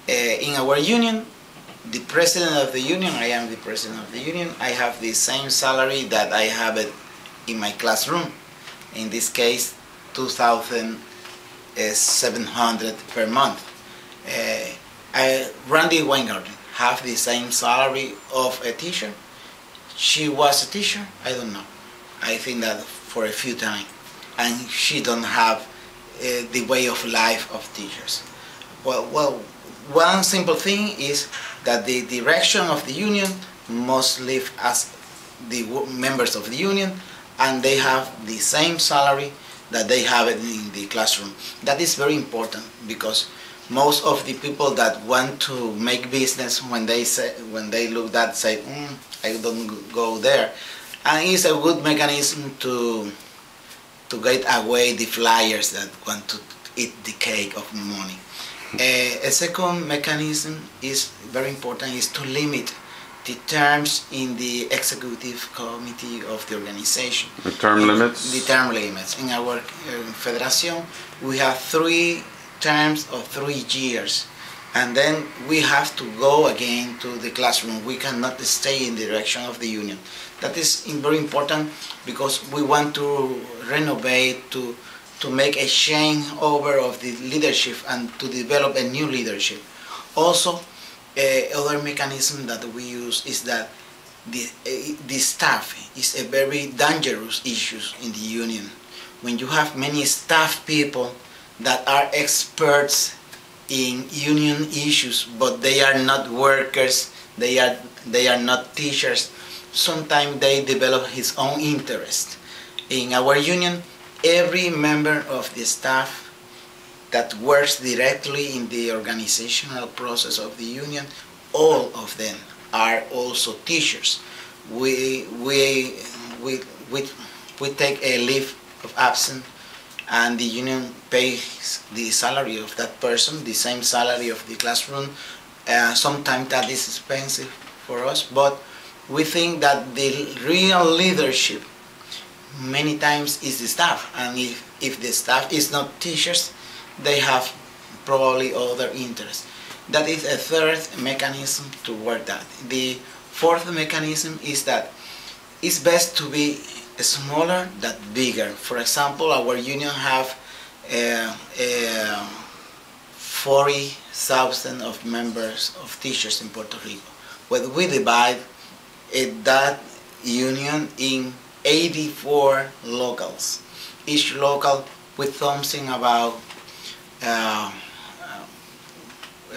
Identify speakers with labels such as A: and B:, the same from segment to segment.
A: In our union, the president of the union, I am the president of the union, I have the same salary that I have it in my classroom. In this case, 2,700 per month. Randy Weingarten have the same salary of a teacher. She was a teacher, I don't know. I think that for a few times. And she don't have the way of life of teachers. Well, one simple thing is that the direction of the union must live as the members of the union, and they have the same salary that they have in the classroom. That is very important, because most of the people that want to make business, when they look at say, I don't go there, and it's a good mechanism to get away the flyers that want to eat the cake of money. A second mechanism is very important, is to limit the terms in the executive committee of the organization.
B: The term limits?
A: The term limits. In our federation, we have 3 terms of 3 years, and then we have to go again to the classroom. We cannot stay in the direction of the union. That is very important, because we want to renovate, to make a changeover of the leadership and to develop a new leadership. Also, other mechanism that we use is that the staff is a very dangerous issue in the union. When you have many staff people that are experts in union issues, but they are not workers, they are not teachers, sometimes they develop his own interest. In our union, every member of the staff that works directly in the organizational process of the union, all of them are also teachers. We take a leave of absence, and the union pays the salary of that person, the same salary of the classroom. Sometimes that is expensive for us, but we think that the real leadership many times is the staff, and if the staff is not teachers, they have probably other interests. That is a third mechanism to work that. The fourth mechanism is that it's best to be smaller than bigger. For example, our union have 40,000 of members of teachers in Puerto Rico. But we divide that union in 84 locals. Each local with something about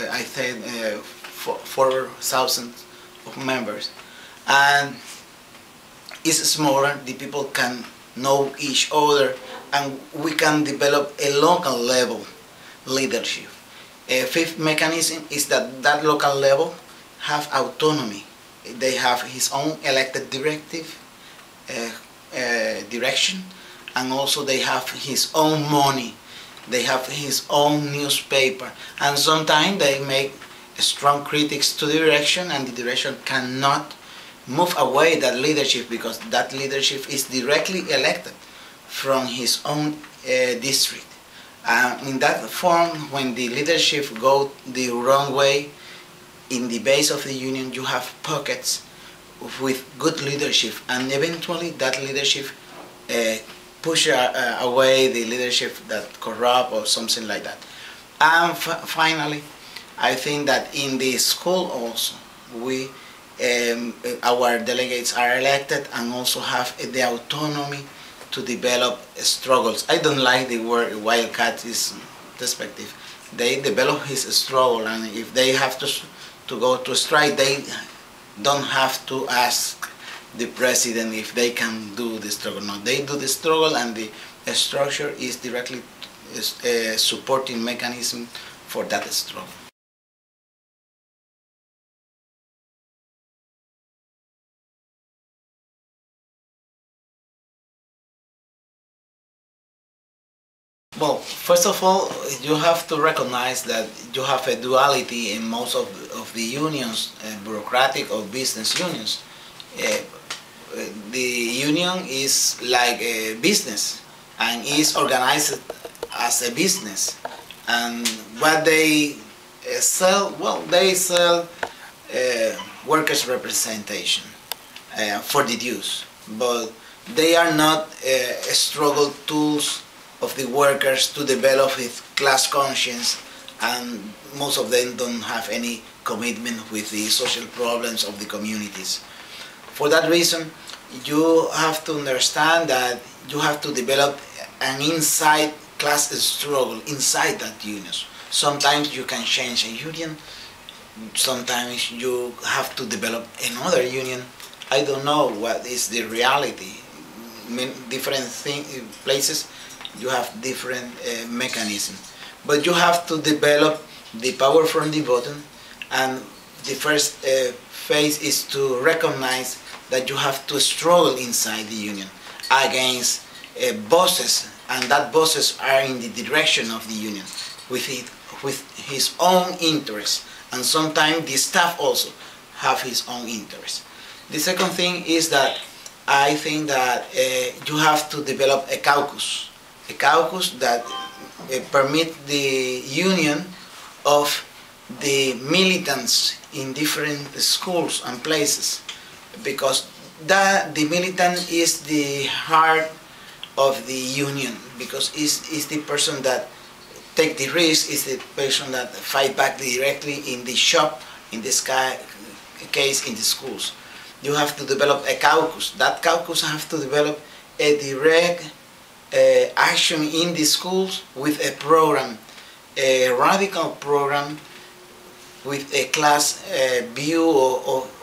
A: I think 4,000 of members, and it's smaller. The people can know each other, and we can develop a local level leadership. A fifth mechanism is that that local level have autonomy. They have his own elected direction, and also they have his own money. They have his own newspaper, and sometimes they make strong critics to the direction, and the direction cannot move away that leadership, because that leadership is directly elected from his own district. In that form, when the leadership go the wrong way, in the base of the union you have pockets with good leadership, and eventually that leadership push away the leadership that corrupt or something like that. And finally, I think that in the school also, our delegates are elected and also have the autonomy to develop struggles. I don't like the word wildcatism perspective. They develop his struggle, and if they have to go to strike, they don't have to ask the president if they can do the struggle. No, they do the struggle, and the structure is directly a supporting mechanism for that struggle. Well, first of all, you have to recognize that you have a duality in most of the unions, bureaucratic or business unions. The union is like a business and is organized as a business, and what they they sell workers' representation for the dues, but they are not struggle tools of the workers to develop his class conscience, and most of them don't have any commitment with the social problems of the communities. For that reason, you have to understand that you have to develop an inside class struggle inside that union. Sometimes you can change a union, sometimes you have to develop another union. I don't know what is the reality. Different places you have different mechanisms, but you have to develop the power from the bottom, and the first phase is to recognize that you have to struggle inside the union against bosses, and that bosses are in the direction of the union with his own interests, and sometimes the staff also have his own interests. The second thing is that I think that you have to develop a caucus that permit the union of the militants in different schools and places, because the militant is the heart of the union, because it's the person that take the risk, is the person that fight back directly in the shop, in this case in the schools. You have to develop a caucus. That caucus have to develop a direct action in the schools with a program, a radical program with a class view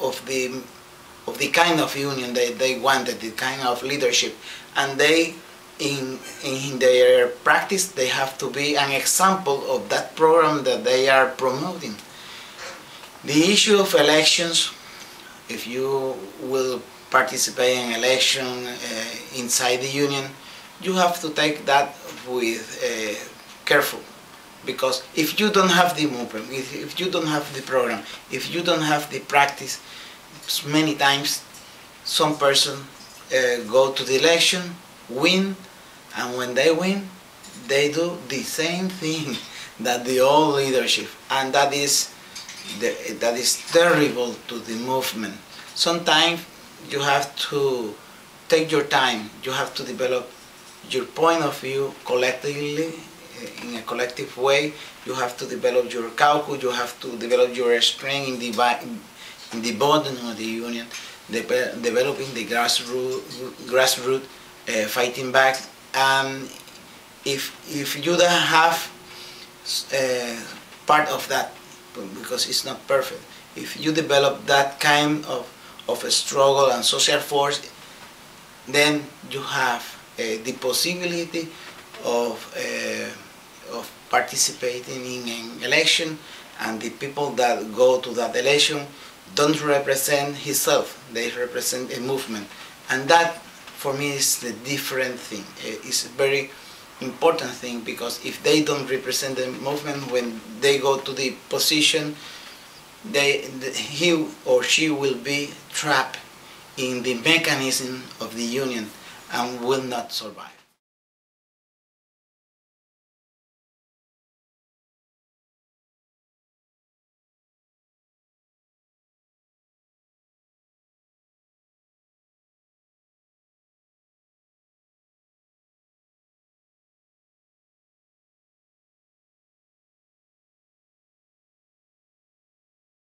A: of the kind of union that they wanted, the kind of leadership, and they in their practice they have to be an example of that program that they are promoting. The issue of elections, if you will participate in election inside the union, you have to take that with careful, because if you don't have the movement, if you don't have the program, if you don't have the practice, many times some person go to the election, win, and when they win, they do the same thing that the old leadership, and that is terrible to the movement. Sometimes you have to take your time, you have to develop your point of view collectively, in a collective way. You have to develop your caucus, you have to develop your strength in the bottom of the union, developing the grassroots, fighting back. And if you don't have part of that, because it's not perfect, if you develop that kind of a struggle and social force, then you have the possibility of participating in an election, and the people that go to that election don't represent himself, they represent a movement. And that, for me, is the different thing. It's a very important thing, because if they don't represent the movement, when they go to the position, he or she will be trapped in the mechanism of the union and will not survive.